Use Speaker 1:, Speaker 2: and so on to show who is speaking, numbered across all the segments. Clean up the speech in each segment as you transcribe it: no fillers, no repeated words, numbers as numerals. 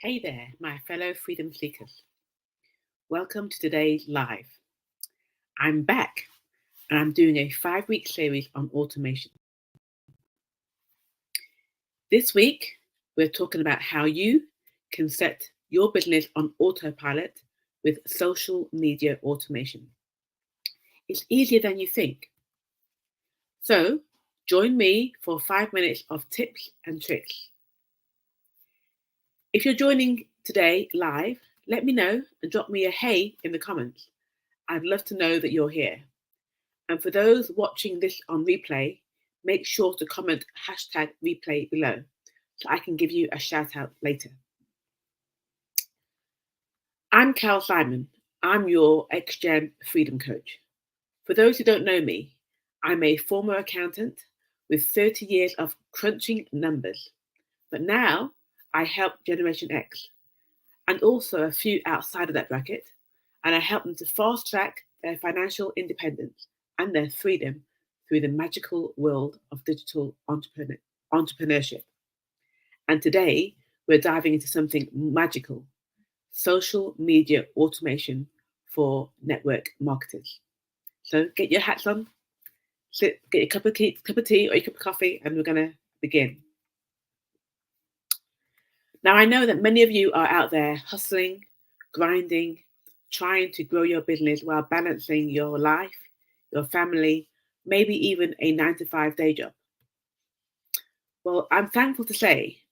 Speaker 1: Hey there, my fellow freedom seekers. Welcome to today's live. I'm back and I'm doing a 5-week series on automation. This week, we're talking about how you can set your business on autopilot with social media automation. It's easier than you think. So, join me for 5 minutes of tips and tricks. If you're joining today live, let me know and drop me a hey in the comments. I'd love to know that you're here. And for those watching this on replay, make sure to comment #replay below so I can give you a shout out later. I'm Cal Simon. I'm your ex-gen freedom coach. For those who don't know me, I'm a former accountant with 30 years of crunching numbers. But now I help Generation X and also a few outside of that bracket, and I help them to fast track their financial independence and their freedom through the magical world of digital entrepreneurship. And today, we're diving into something magical: social media automation for network marketers. So get your hats on, sit, get your cup of tea or your cup of coffee, and we're going to begin. Now, I know that many of you are out there hustling, grinding, trying to grow your business while balancing your life, your family, maybe even a 9-to-5 day job. Well, I'm thankful to say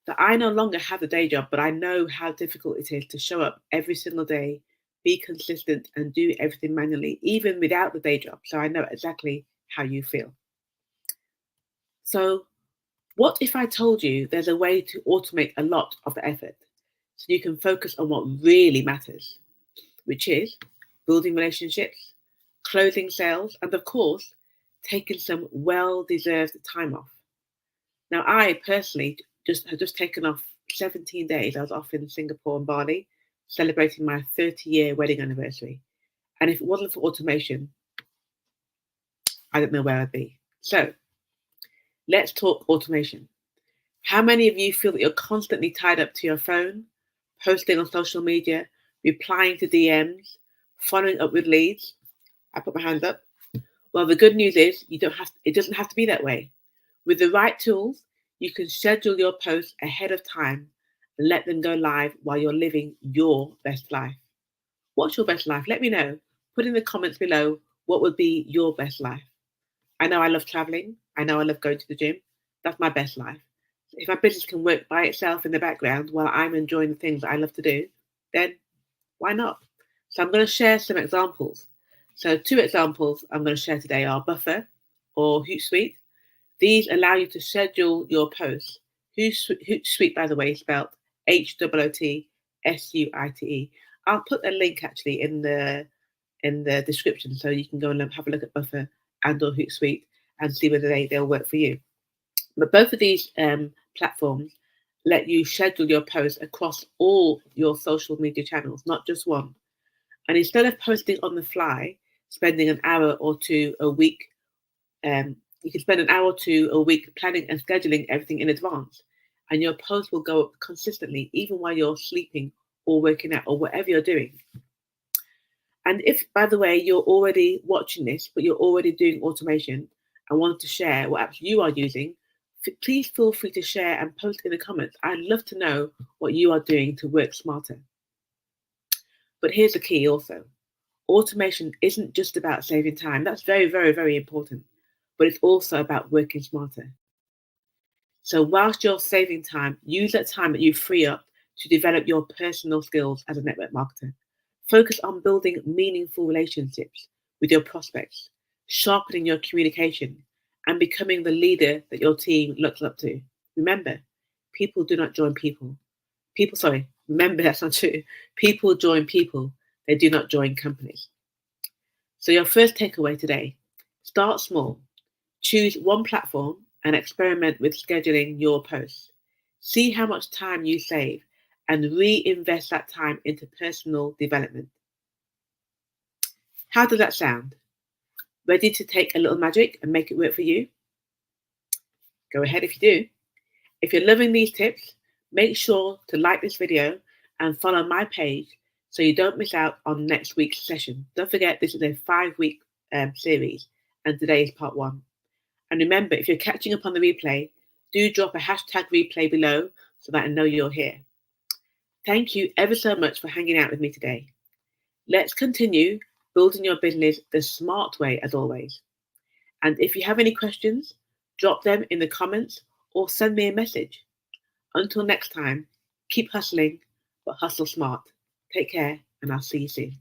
Speaker 1: that I no longer have a day job, but I know how difficult it is to show up every single day, be consistent, and do everything manually, even without the day job. So I know exactly how you feel. So, what if I told you there's a way to automate a lot of the effort so you can focus on what really matters, which is building relationships, closing sales, and of course, taking some well-deserved time off. Now, I personally had just taken off 17 days. I was off in Singapore and Bali, celebrating my 30-year wedding anniversary. And if it wasn't for automation, I don't know where I'd be. So, let's talk automation. How many of you feel that you're constantly tied up to your phone, posting on social media, replying to DMs, following up with leads? I put my hand up. Well, the good news is it doesn't have to be that way. With the right tools, you can schedule your posts ahead of time and let them go live while you're living your best life. What's your best life? Let me know. Put in the comments below what would be your best life. I know I love traveling. I know I love going to the gym. That's my best life. If my business can work by itself in the background while I'm enjoying the things that I love to do, then why not? So I'm going to share some examples. So 2 examples I'm going to share today are Buffer or Hootsuite. These allow you to schedule your posts. Hootsuite, by the way, is spelled HOOTSUITE. I'll put a link actually in the description so you can go and have a look at Buffer and or Hootsuite and see whether they'll work for you. But both of these platforms let you schedule your posts across all your social media channels, not just one. And instead of posting on the fly, spending an hour or two a week, you can spend an hour or two a week planning and scheduling everything in advance. And your post will go up consistently, even while you're sleeping or working out or whatever you're doing. And if, by the way, you're already watching this, but you're already doing automation and want to share what apps you are using, please feel free to share and post in the comments. I'd love to know what you are doing to work smarter. But here's the key also. Automation isn't just about saving time. That's very, very, very important. But it's also about working smarter. So whilst you're saving time, use that time that you free up to develop your personal skills as a network marketer. Focus on building meaningful relationships with your prospects, sharpening your communication, and becoming the leader that your team looks up to. Remember, people do not join people. Remember that's not true. People join people. They do not join companies. So your first takeaway today, start small. Choose one platform and experiment with scheduling your posts. See how much time you save and reinvest that time into personal development. How does that sound? Ready to take a little magic and make it work for you? Go ahead if you do. If you're loving these tips, Make sure to like this video and follow my page so you don't miss out on next week's session. Don't forget, this is a 5-week series, and today is part 1. And remember, if you're catching up on the replay, do drop a hashtag replay below so that I know you're here. Thank you ever so much for hanging out with me today. Let's continue building your business the smart way, as always. And if you have any questions, drop them in the comments or send me a message. Until next time, keep hustling, but hustle smart. Take care, and I'll see you soon.